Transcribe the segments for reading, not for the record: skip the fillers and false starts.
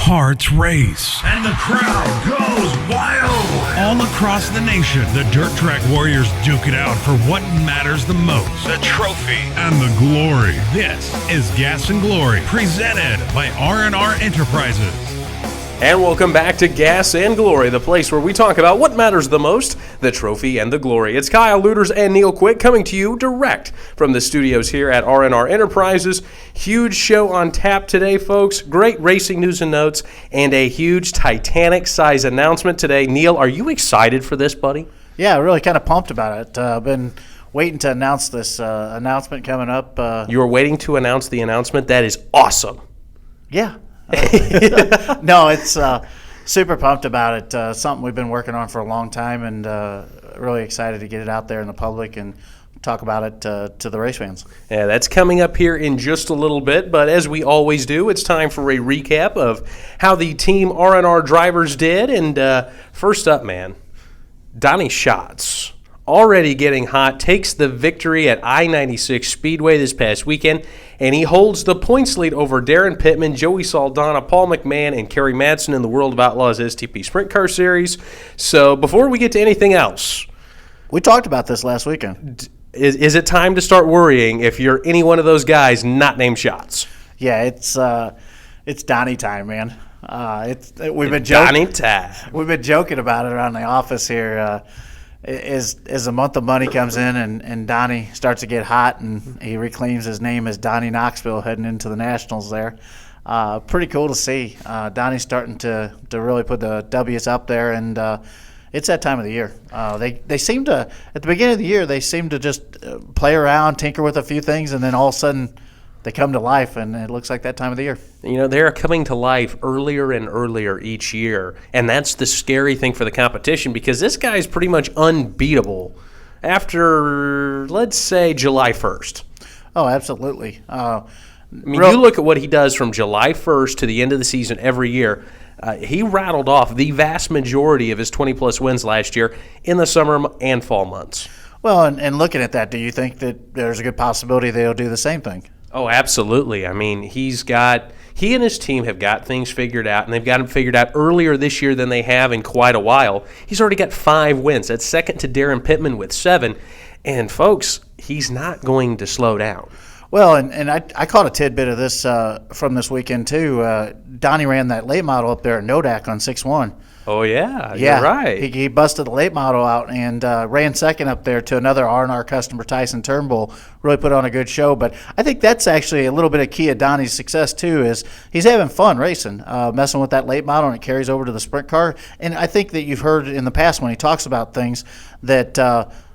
hearts race. And the crowd goes wild. All across the nation, the Dirt Track Warriors duke it out for what matters the most. The trophy and the glory. This is Gas and Glory, presented by R&R Enterprises. And welcome back to Gas and Glory, the place where we talk about what matters the most, the trophy and the glory. It's Kyle Luters and Neil Quick coming to you direct from the studios here at R&R Enterprises. Huge show on tap today, folks. Great racing news and notes and a huge Titanic-size announcement today. Neil, are you excited for this, buddy? Yeah, really kind of pumped about it. I've been waiting to announce this announcement coming up. You were waiting to announce the announcement? That is awesome. Yeah. No, it's super pumped about it. Something we've been working on for a long time, and really excited to get it out there in the public and talk about it to the race fans. Yeah, that's coming up here in just a little bit, but as we always do, it's time for a recap of how the Team R&R drivers did. And first up, man, Donny Schatz, already getting hot, takes the victory at I-96 Speedway this past weekend, and he holds the points lead over Darren Pittman, Joey Saldana, Paul McMahon, and Kerry Madsen in the World of Outlaws STP Sprint Car Series. So before we get to anything else, we talked about this last weekend. Is it time to start worrying if you're any one of those guys not named Schatz? Yeah, it's Donny time, man. We've been joking. Donny time. We've been joking about it around the office here. As the month of money comes in and Donny starts to get hot and he reclaims his name as Donny Knoxville heading into the Nationals there. Pretty cool to see. Donny's starting to really put the W's up there, and it's that time of the year. They seem to, at the beginning of the year, they seem to just play around, tinker with a few things, and then all of a sudden they come to life, and it looks like that time of the year. You know, they're coming to life earlier and earlier each year, and that's the scary thing for the competition, because this guy's pretty much unbeatable after, let's say, July 1st. Oh, absolutely. I mean, you look at what he does from July 1st to the end of the season every year. He rattled off the vast majority of his 20-plus wins last year in the summer and fall months. Well, and looking at that, do you think that there's a good possibility they'll do the same thing? Oh, absolutely. I mean, he and his team have got things figured out, and they've got them figured out earlier this year than they have in quite a while. He's already got 5 wins. That's second to Darren Pittman with 7. And, folks, he's not going to slow down. Well, and I caught a tidbit of this from this weekend, too. Donny ran that late model up there at Nodak on 6-1. Oh, yeah, you're right. He busted the late model out and ran second up there to another R&R customer, Tyson Turnbull. Really put on a good show. But I think that's actually a little bit of key of Donny's success, too, is he's having fun racing, messing with that late model, and it carries over to the sprint car. And I think that you've heard in the past when he talks about things that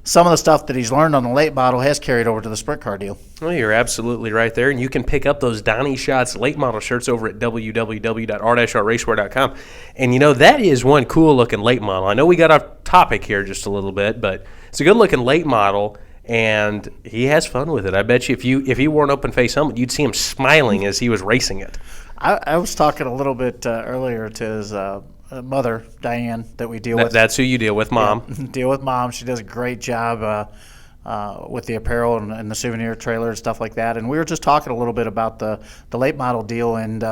some of the stuff that he's learned on the late model has carried over to the sprint car deal. Well, you're absolutely right there. And you can pick up those Donny Schatz late model shirts over at www.r-raceware.com. And, you know, that is one cool-looking late model. I know we got off topic here just a little bit, but it's a good-looking late model, and he has fun with it. I bet you if he wore an open-face helmet, you'd see him smiling as he was racing it. I was talking a little bit earlier to his mother, Diane, that we deal with. That's who you deal with, Mom. Yeah, deal with Mom. She does a great job with the apparel and the souvenir trailer and stuff like that. And we were just talking a little bit about the late model deal, and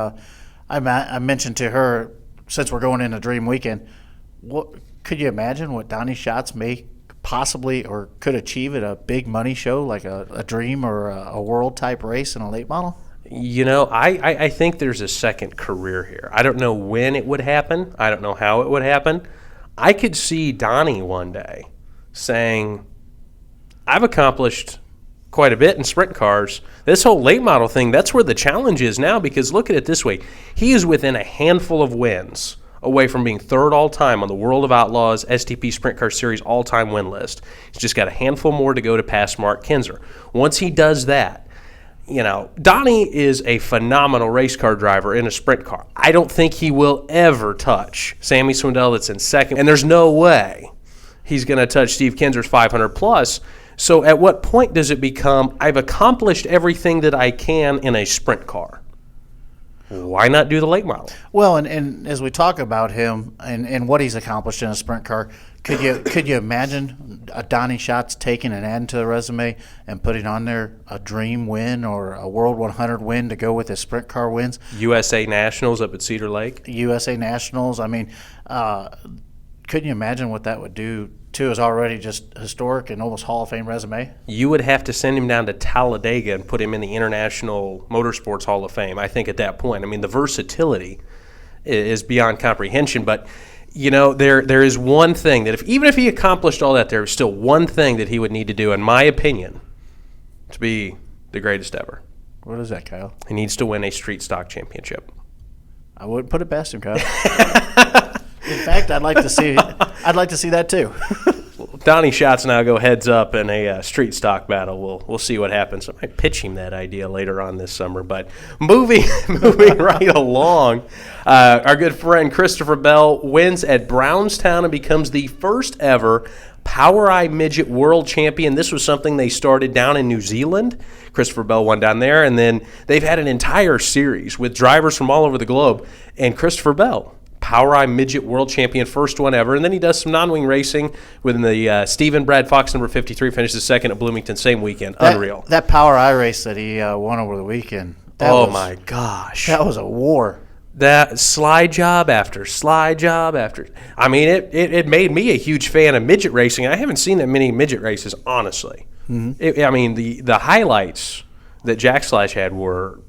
I mentioned to her, since we're going into Dream Weekend, what could you imagine what Donny Schatz may possibly or could achieve at a big money show like a Dream or a World type race in a late model? You know, I think there's a second career here. I don't know when it would happen. I don't know how it would happen. I could see Donny one day saying, I've accomplished quite a bit in sprint cars. This whole late model thing, that's where the challenge is now, because look at it this way. He is within a handful of wins away from being third all-time on the World of Outlaws STP Sprint Car Series all-time win list. He's just got a handful more to go to pass Mark Kinzer. Once he does that, you know, Donny is a phenomenal race car driver in a sprint car. I don't think he will ever touch Sammy Swindell that's in second, and there's no way he's going to touch Steve Kinzer's 500+. So at what point does it become, I've accomplished everything that I can in a sprint car? Why not do the late model? Well, and as we talk about him and what he's accomplished in a sprint car, could you imagine a Donny Schatz taking and adding to the resume and putting on there a dream win or a World 100 win to go with his sprint car wins? USA Nationals up at Cedar Lake. USA Nationals. I mean, couldn't you imagine what that would do to his already just historic and almost Hall of Fame resume? You would have to send him down to Talladega and put him in the International Motorsports Hall of Fame, I think, at that point. I mean, the versatility is beyond comprehension, but there is one thing that even if he accomplished all that, there is still one thing that he would need to do, in my opinion, to be the greatest ever. What is that, Kyle? He needs to win a street stock championship. I wouldn't put it past him, Kyle. In fact, I'd like to see that too. Donny Schatz and I go heads up in a street stock battle. We'll see what happens. I might pitch him that idea later on this summer. But moving right along, our good friend Christopher Bell wins at Brownstown and becomes the first ever POWRi Midget World Champion. This was something they started down in New Zealand. Christopher Bell won down there, and then they've had an entire series with drivers from all over the globe. And Christopher Bell, POWRi Midget World Champion, first one ever. And then he does some non-wing racing with the Stephen Brad Fox number 53, finishes second at Bloomington same weekend. Unreal. That POWRi race that he won over the weekend. My gosh. That was a war. That slide job after slide job after. I mean, it made me a huge fan of midget racing. I haven't seen that many midget races, honestly. Mm-hmm. The highlights that Jack Slash had were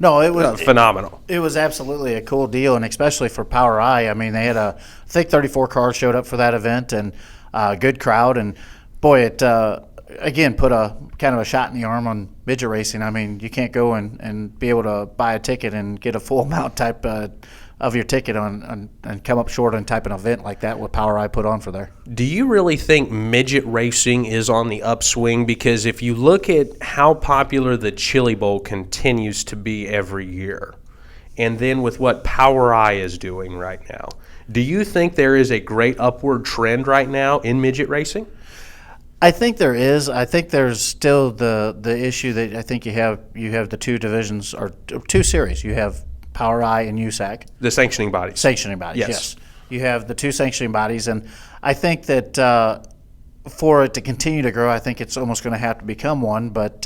it was phenomenal. It was absolutely a cool deal, and especially for POWRi. I mean, they had I think 34 cars showed up for that event, and a good crowd. And boy, it again put a kind of a shot in the arm on midget racing. I mean, you can't go and be able to buy a ticket and get a full amount type of your ticket on and come up short on type an event like that what POWRi put on for there. Do you really think midget racing is on the upswing? Because if you look at how popular the Chili Bowl continues to be every year, and then with what POWRi is doing right now, do you think there is a great upward trend right now in midget racing? I think there is. I think there's still the issue that I think you have the two divisions or two series. You have POWRi and USAC. The sanctioning bodies. Sanctioning bodies, yes. You have the two sanctioning bodies, and I think that for it to continue to grow, I think it's almost going to have to become one. But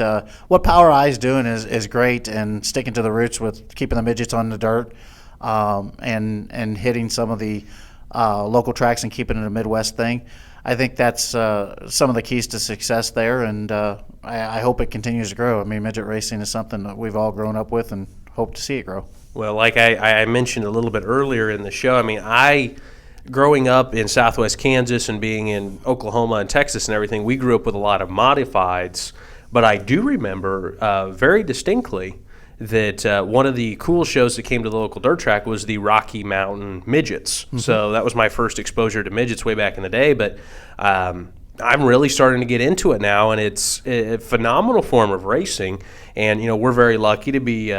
what POWRi is doing is great, and sticking to the roots with keeping the midgets on the dirt and hitting some of the local tracks and keeping it a Midwest thing. I think that's some of the keys to success there, and I hope it continues to grow. I mean, midget racing is something that we've all grown up with and hope to see it grow. Well, like I mentioned a little bit earlier in the show, I mean, growing up in southwest Kansas and being in Oklahoma and Texas and everything, we grew up with a lot of modifieds, but I do remember very distinctly that one of the cool shows that came to the local dirt track was the Rocky Mountain Midgets. Mm-hmm. So that was my first exposure to midgets way back in the day, but I'm really starting to get into it now, and it's a phenomenal form of racing. And we're very lucky to be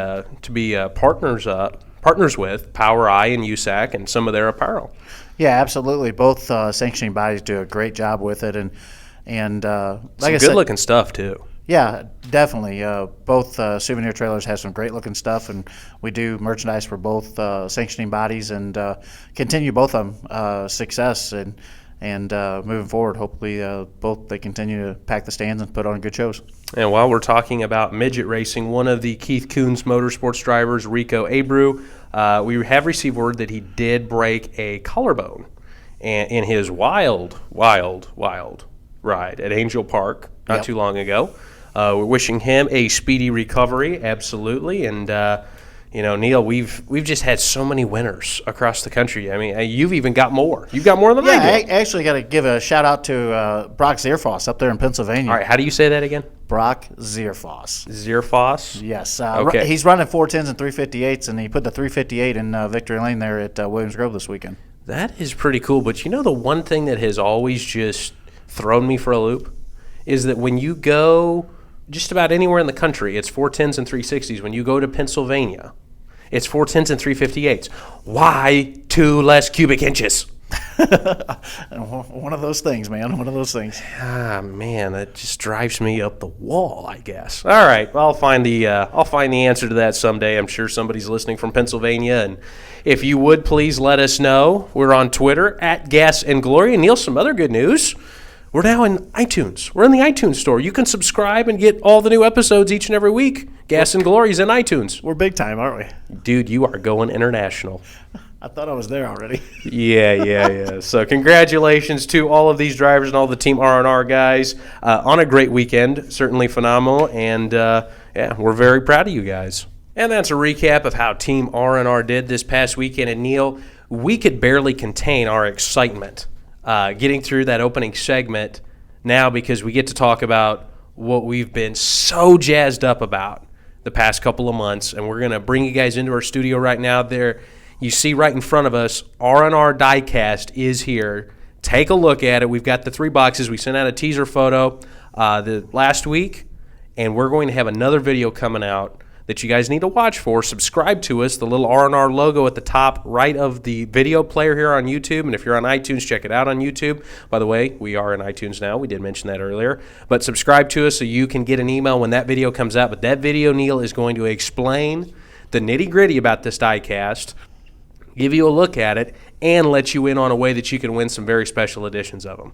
partners with POWRi and USAC and some of their apparel. Yeah, absolutely. Both sanctioning bodies do a great job with it, and like I said, good looking stuff too. Yeah, definitely. Both souvenir trailers have some great looking stuff, and we do merchandise for both sanctioning bodies and continue both of them success and moving forward. Hopefully, both they continue to pack the stands and put on good shows. And while we're talking about midget racing, one of the Keith Coons Motorsports drivers, Rico Abreu, we have received word that he did break a collarbone in his wild ride at Angel Park not too long ago. We're wishing him a speedy recovery, absolutely. And Neil, we've just had so many winners across the country. I mean, you've even got more. You've got more than I do. I actually got to give a shout out to Brock Zierfoss up there in Pennsylvania. All right, how do you say that again? Brock Zierfoss. Zierfoss? Yes. Okay. He's running 410s and 358s, and he put the 358 in Victory Lane there at Williams Grove this weekend. That is pretty cool. But the one thing that has always just thrown me for a loop is that when you go just about anywhere in the country, it's 410s and 360s. When you go to Pennsylvania, it's 410s and 358s. Why 2 less cubic inches? One of those things, man. One of those things. Ah, man, it just drives me up the wall, I guess. All right, well, I'll find the answer to that someday. I'm sure somebody's listening from Pennsylvania, and if you would please let us know. We're on Twitter at Gas and Glory. And Neil, some other good news. We're now in iTunes. We're in the iTunes store. You can subscribe and get all the new episodes each and every week. Gas and Glory's in iTunes. We're big time, aren't we? Dude, you are going international. I thought I was there already. Yeah. So congratulations to all of these drivers and all the Team R&R guys on a great weekend. Certainly phenomenal. And, we're very proud of you guys. And that's a recap of how Team R&R did this past weekend. And, Neil, we could barely contain our excitement getting through that opening segment now because we get to talk about what we've been so jazzed up about the past couple of months. And we're going to bring you guys into our studio right now. There, you see right in front of us, R&R Diecast is here. Take a look at it. We've got the 3 boxes. We sent out a teaser photo the last week, and we're going to have another video coming out that you guys need to watch for. Subscribe to us, the little R&R logo at the top right of the video player here on YouTube. And if you're on iTunes, check it out on YouTube. By the way, we are in iTunes now. We did mention that earlier. But subscribe to us so you can get an email when that video comes out. But that video, Neil, is going to explain the nitty-gritty about this diecast, give you a look at it, and let you in on a way that you can win some very special editions of them.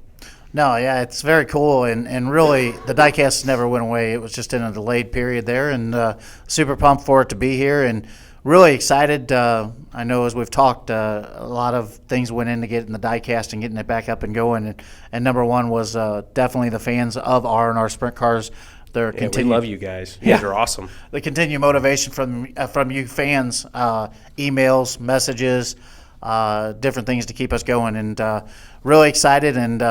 No, yeah, it's very cool, and really the diecast never went away. It was just in a delayed period there, and super pumped for it to be here, and really excited. I know as we've talked, a lot of things went into getting the diecast and getting it back up and going, and number one was definitely the fans of R&R Sprint Cars. We love you guys. You guys are awesome. The continued motivation from you fans, emails, messages, different things to keep us going, and really excited and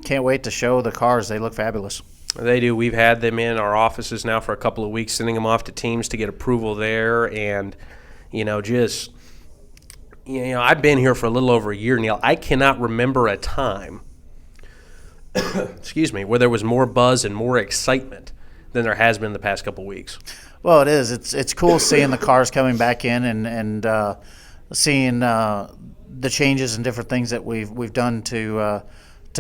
can't wait to show the cars. They look fabulous. They do. We've had them in our offices now for a couple of weeks, sending them off to teams to get approval there, and I've been here for a little over a year, Neil. I cannot remember a time excuse me, where there was more buzz and more excitement than there has been the past couple of weeks. Well, it is. It's cool seeing the cars coming back in and seeing the changes and different things that we've done to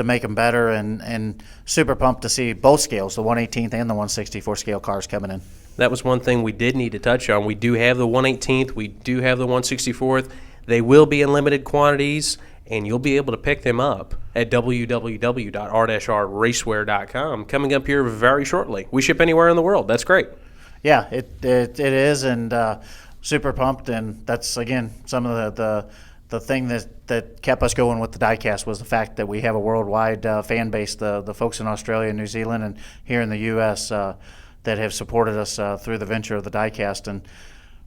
make them better, and super pumped to see both scales, the 118th and the 164 scale cars coming in. That was one thing we did need to touch on. We do have the 118th. We do have the 164th. They will be in limited quantities, and you'll be able to pick them up at www.r-rracewear.com coming up here very shortly. We ship anywhere in the world. That's great. Yeah, it is, and super pumped. And that's, again, some of the thing that kept us going with the diecast was the fact that we have a worldwide fan base, the folks in Australia and New Zealand and here in the U.S. That have supported us through the venture of the diecast, and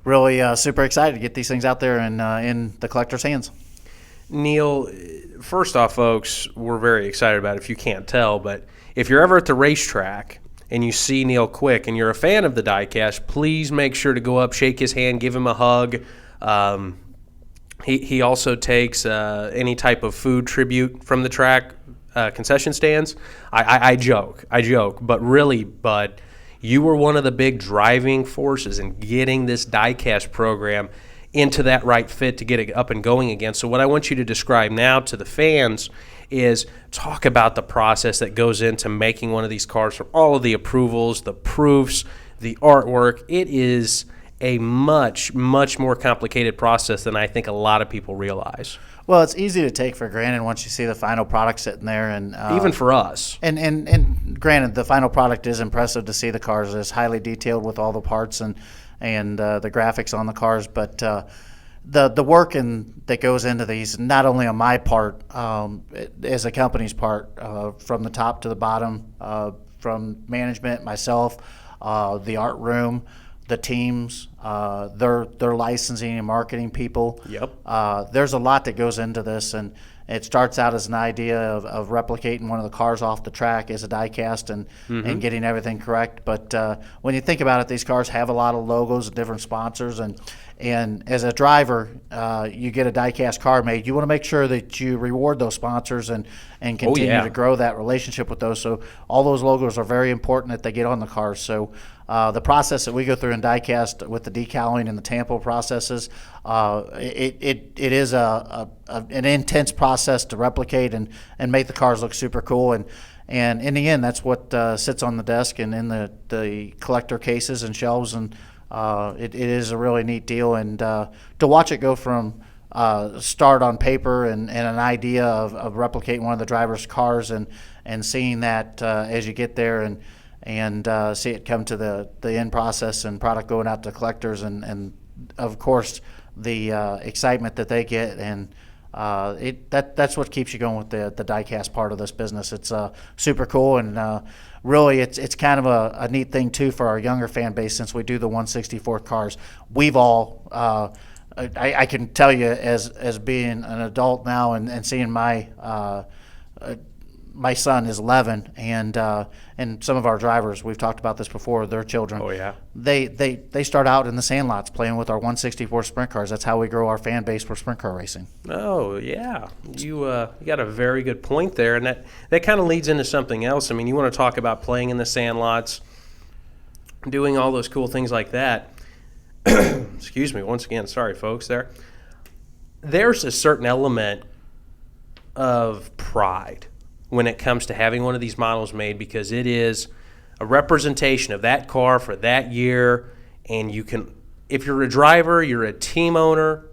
really super excited to get these things out there and in the collector's hands. Neil, first off, folks, we're very excited about it if you can't tell, but if you're ever at the racetrack and you see Neil Quick and you're a fan of the diecast, please make sure to go up, shake his hand, give him a hug. He also takes any type of food tribute from the track concession stands. I joke, but really, Bud, you were one of the big driving forces in getting this diecast program into that right fit to get it up and going again. So what I want you to describe now to the fans is talk about the process that goes into making one of these cars, from all of the approvals, the proofs, the artwork. It is a much, much more complicated process than I think a lot of people realize. Well, it's easy to take for granted once you see the final product sitting there, and even for us. And granted, the final product is impressive to see. The cars is highly detailed with all the parts and the graphics on the cars, but the work that goes into these, not only on my part, as a company's part, from the top to the bottom, from management, myself, the art room, the teams, their licensing and marketing people. Yep. There's a lot that goes into this, and it starts out as an idea of replicating one of the cars off the track as a diecast and getting everything correct. But when you think about it, these cars have a lot of logos and different sponsors, and And as a driver, you get a die-cast car made. You want to make sure that you reward those sponsors and continue to grow that relationship with those. So all those logos are very important that they get on the cars. So the process that we go through in die-cast with the decaling and the tampo processes, it is an intense process to replicate and make the cars look super cool. And in the end, that's what sits on the desk and in the collector cases and shelves. And it is a really neat deal. And to watch it go from start on paper and an idea of replicating one of the driver's cars and seeing that as you get there and see it come to the end process and product going out to collectors and of course the excitement that they get and that's what keeps you going with the die-cast part of this business. It's super cool and really it's kind of a neat thing too for our younger fan base since we do the 1/64 cars. We've all I can tell you as being an adult now and seeing my son is 11, and some of our drivers, we've talked about this before, their children. Oh, yeah. They start out in the sandlots playing with our 1/64 sprint cars. That's how we grow our fan base for sprint car racing. Oh, yeah. You got a very good point there, and that kind of leads into something else. I mean, you want to talk about playing in the sandlots, doing all those cool things like that. Excuse me, once again, sorry, folks, there. There's a certain element of pride when it comes to having one of these models made because it is a representation of that car for that year, and you can, if you're a driver, you're a team owner,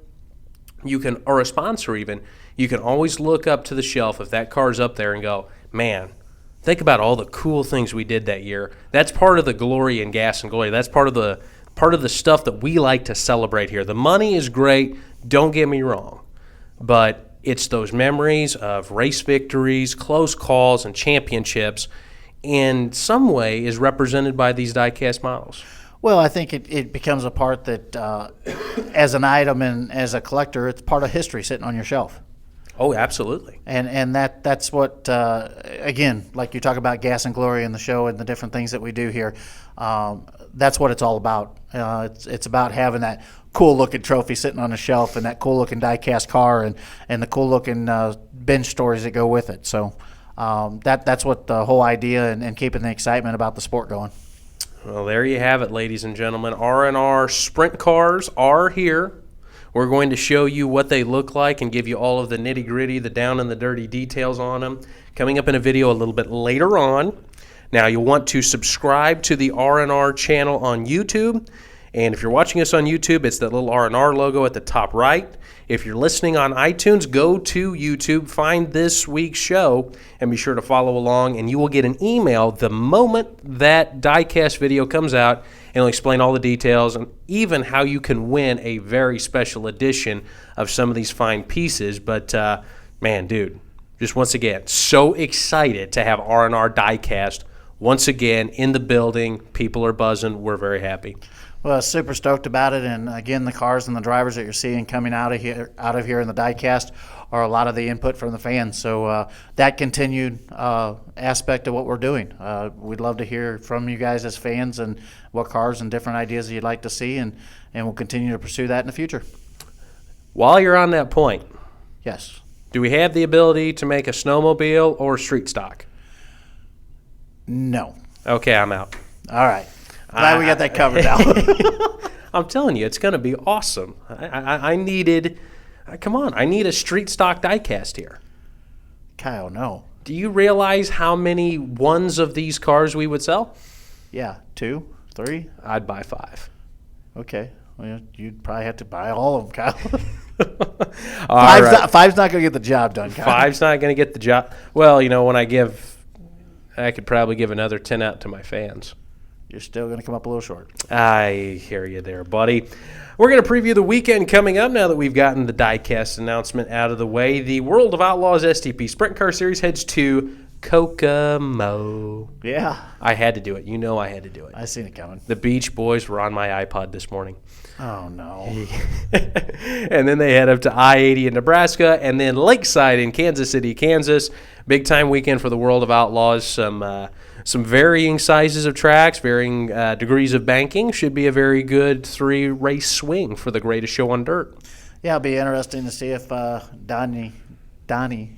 you can, or a sponsor even, you can always look up to the shelf if that car's up there and go, man, think about all the cool things we did that year. That's part of the glory in Gas and Glory. That's part of the stuff that we like to celebrate here. The money is great, don't get me wrong, but it's those memories of race victories, close calls, and championships in some way is represented by these die-cast models. Well, I think it becomes a part that as an item and as a collector, it's part of history sitting on your shelf. Oh, absolutely. And that's what, again, like you talk about Gas and Glory in the show and the different things that we do here, that's what it's all about. It's about having that cool-looking trophy sitting on a shelf and that cool-looking die-cast car and the cool-looking bench stories that go with it. So that's what the whole idea and keeping the excitement about the sport going. Well, there you have it, ladies and gentlemen. R&R sprint cars are here. We're going to show you what they look like and give you all of the nitty-gritty, the down and the dirty details on them. Coming up in a video a little bit later on. Now, you'll want to subscribe to the R&R channel on YouTube. And if you're watching us on YouTube, it's that little R&R logo at the top right. If you're listening on iTunes, go to YouTube, find this week's show, and be sure to follow along. And you will get an email the moment that diecast video comes out, and it'll explain all the details and even how you can win a very special edition of some of these fine pieces. But, man, dude, just once again, so excited to have R&R Diecast once again in the building. People are buzzing. We're very happy. Well, super stoked about it, and again, the cars and the drivers that you're seeing coming out of here in the diecast are a lot of the input from the fans. So that continued aspect of what we're doing. We'd love to hear from you guys as fans and what cars and different ideas you'd like to see, and we'll continue to pursue that in the future. While you're on that point, yes. Do we have the ability to make a snowmobile or street stock? No. Okay, I'm out. All right. Glad we got that covered now. I'm telling you, it's going to be awesome. I needed, come on, I need a street stock diecast here. Kyle, no. Do you realize how many ones of these cars we would sell? Yeah, 2, 3. I'd buy 5. Okay. Well, you'd probably have to buy all of them, Kyle. Five's not going to get the job done, Kyle. 5's not going to get the job. Well, you know, when I could probably give another 10 out to my fans. You're still going to come up a little short. I hear you there, buddy. We're going to preview the weekend coming up now that we've gotten the diecast announcement out of the way. The World of Outlaws STP Sprint Car Series heads to Kokomo. Yeah, I had to do it. You know I had to do it. I seen it coming. The Beach Boys were on my iPod this morning. Oh, no. And then they head up to I-80 in Nebraska and then Lakeside in Kansas City, Kansas. Big time weekend for the World of Outlaws. Some varying sizes of tracks, varying degrees of banking. Should be a very good 3-race swing for the greatest show on dirt. Yeah, it'll be interesting to see if Donny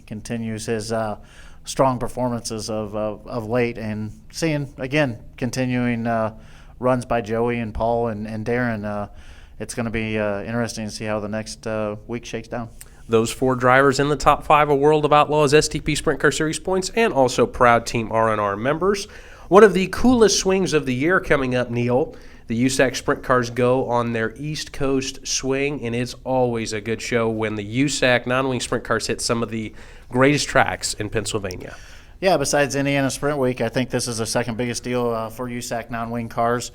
continues his strong performances of late, and seeing, again, continuing runs by Joey and Paul and Darren. It's going to be interesting to see how the next week shakes down. Those 4 drivers in the top 5 of World of Outlaws STP Sprint Car Series points, and also proud Team R&R members. One of the coolest swings of the year coming up, Neil. The USAC Sprint Cars go on their East Coast swing, and it's always a good show when the USAC non-wing Sprint Cars hit some of the greatest tracks in Pennsylvania. Yeah, besides Indiana Sprint Week, I think this is the second biggest deal for USAC non-wing cars.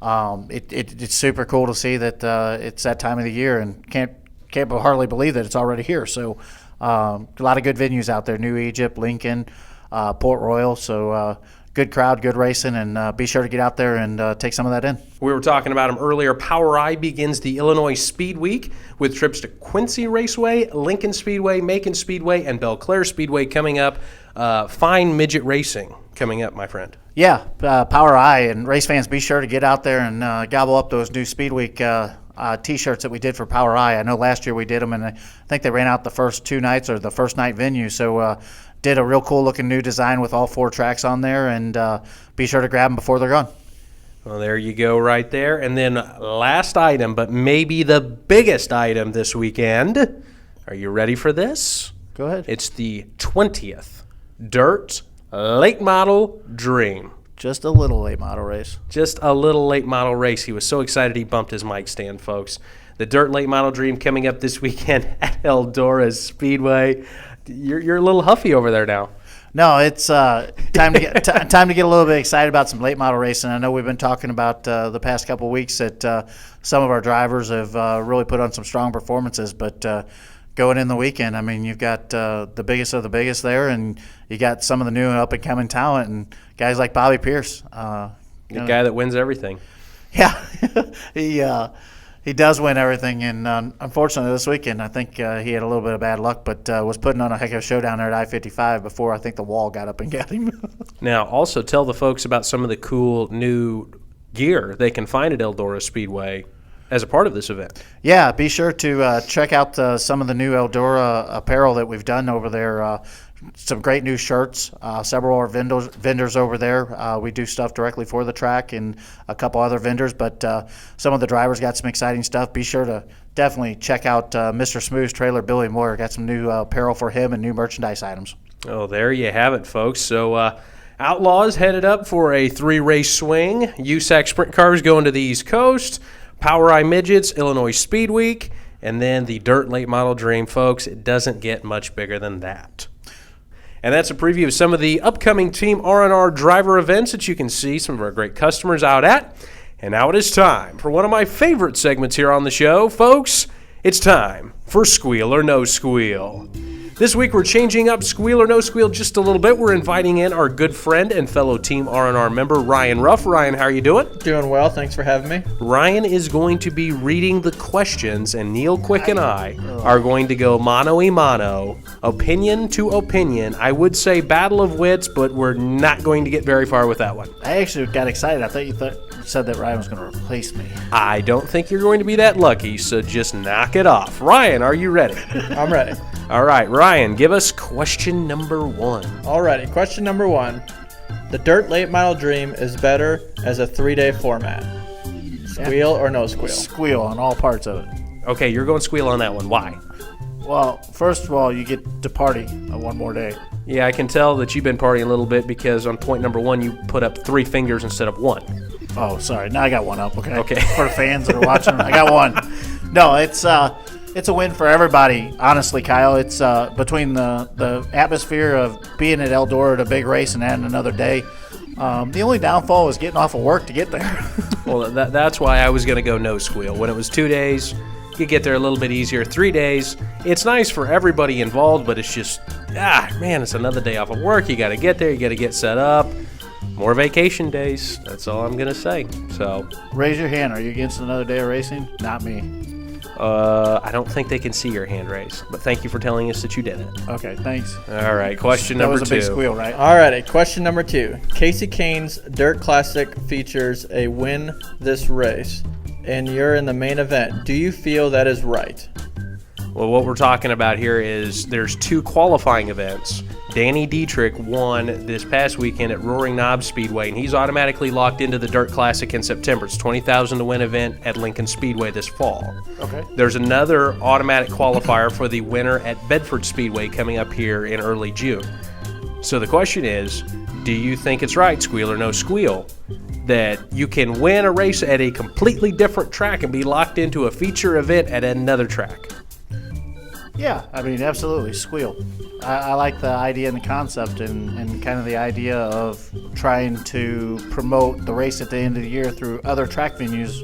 It's super cool to see that it's that time of the year, and can't hardly believe that it's already here. So a lot of good venues out there: New Egypt, Lincoln, Port Royal. So good crowd, good racing, and be sure to get out there and take some of that in. We were talking about them earlier. Power I begins the Illinois Speed Week with trips to Quincy Raceway, Lincoln Speedway, Macon Speedway, and Belle Claire Speedway coming up. Fine midget racing coming up, my friend. Yeah, Power I, and race fans, be sure to get out there and gobble up those new Speed Week T-shirts that we did for Power I. I know last year we did them, and I think they ran out the first 2 nights or the first night venue. So did a real cool looking new design with all 4 tracks on there, and be sure to grab them before they're gone. Well, there you go right there. And then last item, but maybe the biggest item this weekend. Are you ready for this? Go ahead. It's the 20th Dirt Late Model Dream. Just a little late model race. Just a little late model race. He was so excited he bumped his mic stand, folks. The Dirt Late Model Dream coming up this weekend at Eldora Speedway. You're a little huffy over there now. No, it's time to get time to get a little bit excited about some late model racing. I know we've been talking about the past couple of weeks that some of our drivers have really put on some strong performances, but going in the weekend, I mean, you've got the biggest of the biggest there, and you got some of the new and up-and-coming talent, and guys like Bobby Pierce. The guy that wins everything. Yeah, he does win everything, and unfortunately this weekend I think he had a little bit of bad luck, but was putting on a heck of a showdown there at I-55 before I think the wall got up and got him. Now, also tell the folks about some of the cool new gear they can find at Eldora Speedway as a part of this event. Yeah, be sure to check out some of the new Eldora apparel that we've done over there. Some great new shirts, several of our vendors over there. We do stuff directly for the track and a couple other vendors, but some of the drivers got some exciting stuff. Be sure to definitely check out Mr. Smooth's trailer, Billy Moyer. Got some new apparel for him and new merchandise items. Oh, there you have it, folks. So Outlaws headed up for a 3-race swing. USAC Sprint Cars going to the East Coast. Power I Midgets, Illinois Speed Week, and then the Dirt Late Model Dream, folks. It doesn't get much bigger than that. And that's a preview of some of the upcoming Team R&R driver events that you can see some of our great customers out at. And now it is time for one of my favorite segments here on the show, folks. It's time for Squeal or No Squeal. This week we're changing up Squeal or No Squeal just a little bit. We're inviting in our good friend and fellow Team R&R member, Ryan Ruff. Ryan, how are you doing? Doing well. Thanks for having me. Ryan is going to be reading the questions, and Neil Quick and I are going to go mano-a-mano, opinion to opinion. I would say battle of wits, but we're not going to get very far with that one. I actually got excited. I thought you said that Ryan was going to replace me. I don't think you're going to be that lucky, so just knock it off. Ryan, are you ready? I'm ready. All right, Ryan, give us question number 1. Alrighty, question number 1. The Dirt Late Model Dream is better as a 3-day format. Squeal or no squeal? Squeal on all parts of it. Okay, you're going squeal on that one. Why? Well, first of all, you get to party one more day. Yeah, I can tell that you've been partying a little bit because on point number 1, you put up 3 fingers instead of 1. Oh, sorry. Now I got one up, okay? Okay. For the fans that are watching, I got one. No, it's a win for everybody, honestly, Kyle. It's between the atmosphere of being at Eldora at a big race and adding another day. The only downfall is getting off of work to get there. Well, that's why I was going to go no squeal. When it was 2 days, could get there a little bit easier. 3 days, it's nice for everybody involved, but it's just, man, it's another day off of work. You got to get there. You got to get set up. More vacation days. That's all I'm going to say. So, Raise your hand. Are you against another day of racing? Not me. I don't think they can see your hand raised, but thank you for telling us that you did it. Okay, thanks. All right, question number 2. That was a big squeal, right? Alrighty, question number 2. Casey Kane's Dirt Classic features a win this race, and you're in the main event. Do you feel that is right? Well, what we're talking about here is there's 2 qualifying events. Danny Dietrich won this past weekend at Roaring Knob Speedway, and he's automatically locked into the Dirt Classic in September. It's $20,000 to win event at Lincoln Speedway this fall. Okay. There's another automatic qualifier for the winner at Bedford Speedway coming up here in early June. So the question is, do you think it's right, Squeal or No Squeal, that you can win a race at a completely different track and be locked into a feature event at another track? Yeah, I mean, absolutely. Squeal. I like the idea and the concept and kind of the idea of trying to promote the race at the end of the year through other track venues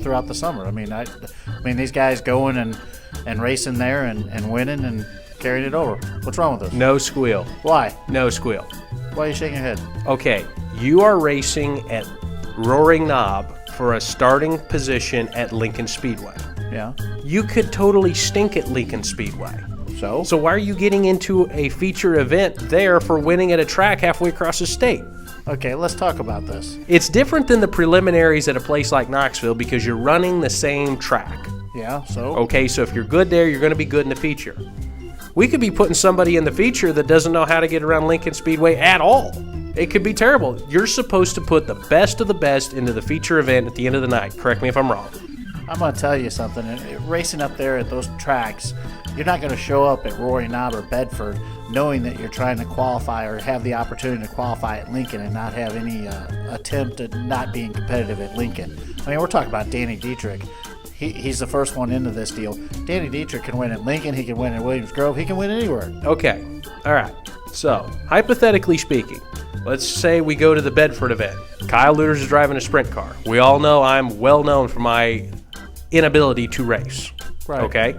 throughout the summer. I mean, these guys going and racing there and winning and carrying it over. What's wrong with this? No Squeal. Why? No Squeal. Why are you shaking your head? Okay, you are racing at Roaring Knob for a starting position at Lincoln Speedway. Yeah. You could totally stink at Lincoln Speedway. So why are you getting into a feature event there for winning at a track halfway across the state? Okay, let's talk about this. It's different than the preliminaries at a place like Knoxville because you're running the same track. Yeah, so? Okay, so if you're good there, you're going to be good in the feature. We could be putting somebody in the feature that doesn't know how to get around Lincoln Speedway at all. It could be terrible. You're supposed to put the best of the best into the feature event at the end of the night. Correct me if I'm wrong. I'm going to tell you something. Racing up there at those tracks, you're not going to show up at Roaring Knob or Bedford knowing that you're trying to qualify or have the opportunity to qualify at Lincoln and not have any attempt at not being competitive at Lincoln. I mean, we're talking about Danny Dietrich. He's the first one into this deal. Danny Dietrich can win at Lincoln. He can win at Williams Grove. He can win anywhere. Okay. All right. So, hypothetically speaking, let's say we go to the Bedford event. Kyle Luters is driving a sprint car. We all know I'm well known for my inability to race. Right. Okay?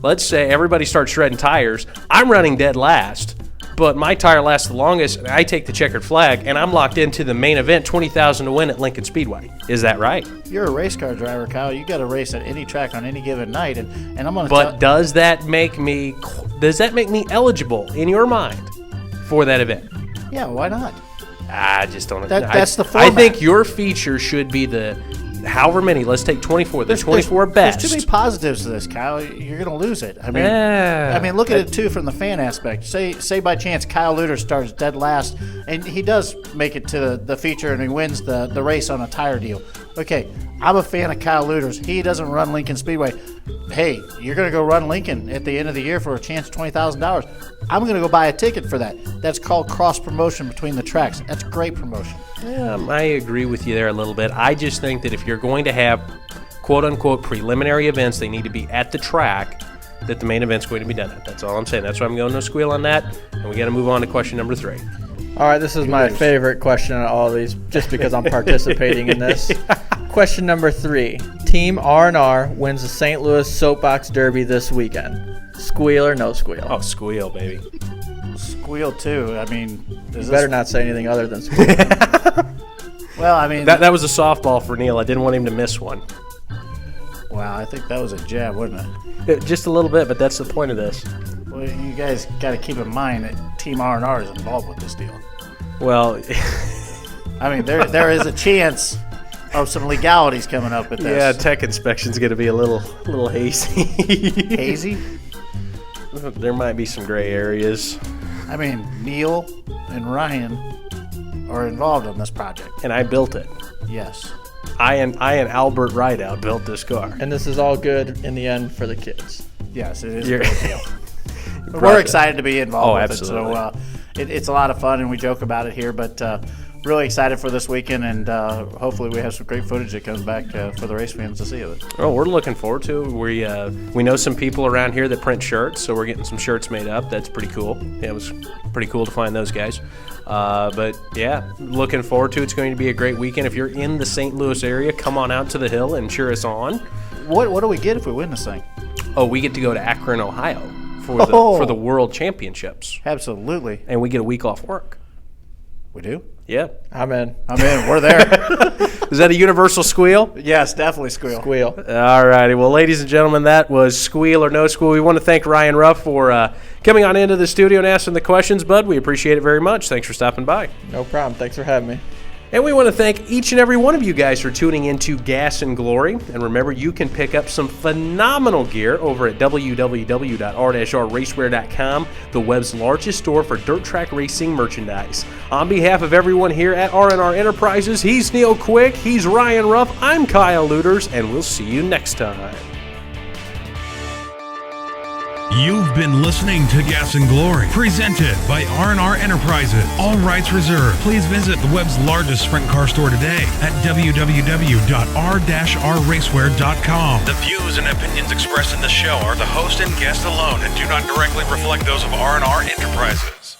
Let's say everybody starts shredding tires. I'm running dead last, but my tire lasts the longest, and I take the checkered flag, and I'm locked into the main event, $20,000 to win at Lincoln Speedway. Is that right? You're a race car driver, Kyle. You got to race at any track on any given night, and I'm going to But does that make me eligible in your mind for that event? Yeah, why not? I just don't. That's the I format. think your feature should be the however many. Let's take 24. The 24 best. There's too many positives to this, Kyle. You're going to lose it. I mean, look at it too from the fan aspect. Say by chance Kyle Luter starts dead last, and he does make it to the feature and he wins the race on a tire deal. Okay, I'm a fan of Kyle Luters. He doesn't run Lincoln Speedway. Hey, you're going to go run Lincoln at the end of the year for a chance of $20,000. I'm going to go buy a ticket for that. That's called cross promotion between the tracks. That's great promotion. I agree with you there a little bit. I just think that if you're going to have quote-unquote preliminary events, they need to be at the track that the main event's going to be done at. That's all I'm saying. That's why I'm going No Squeal on that, and we got to move on to question number 3. All right, this is my favorite question out of all of these, just because I'm participating in this. Question number 3. Team R&R wins the St. Louis Soapbox Derby this weekend. Squeal or No Squeal? Oh, Squeal, baby. Squeal too. I mean, You better not say anything other than Squeal. Well, I mean, That was a softball for Neil. I didn't want him to miss one. wow, I think that was a jab, wasn't it? Just a little bit, but that's the point of this. Well, you guys got to keep in mind that Team R&R is involved with this deal. Well, I mean, there is a chance of some legalities coming up with this. yeah, tech inspection's going to be a little hazy. Hazy? There might be some gray areas. I mean, Neil and Ryan are involved in this project. And I built it. Yes. I and Albert Rideout built this car. And this is all good in the end for the kids. Yes, it is You're- a big deal. We're excited to be involved with absolutely. it. So it's a lot of fun, and we joke about it here, but really excited for this weekend, and hopefully we have some great footage that comes back for the race fans to see of it. Oh, we're looking forward to it. We know some people around here that print shirts, so we're getting some shirts made up. That's pretty cool. Yeah, it was pretty cool to find those guys. But yeah, looking forward to it. It's going to be a great weekend. If you're in the St. Louis area, come on out to the hill and cheer us on. What do we get if we win this thing? Oh, we get to go to Akron, Ohio for the World Championships. Absolutely. And we get a week off work. We do? Yeah. I'm in. We're there. Is that a universal squeal? Yes, definitely squeal. Squeal. All righty. Well, ladies and gentlemen, that was Squeal or No Squeal. We want to thank Ryan Ruff for coming on into the studio and asking the questions, bud. We appreciate it very much. Thanks for stopping by. No problem. Thanks for having me. And we want to thank each and every one of you guys for tuning into Gas and Glory. And remember, you can pick up some phenomenal gear over at www.r-rracewear.com, the web's largest store for dirt track racing merchandise. On behalf of everyone here at R&R Enterprises, he's Neil Quick, he's Ryan Ruff, I'm Kyle Luters, and we'll see you next time. You've been listening to Gas and Glory, presented by R&R Enterprises. All rights reserved. Please visit the web's largest sprint car store today at www.r-rracewear.com. The views and opinions expressed in the show are the host and guest alone and do not directly reflect those of R&R Enterprises.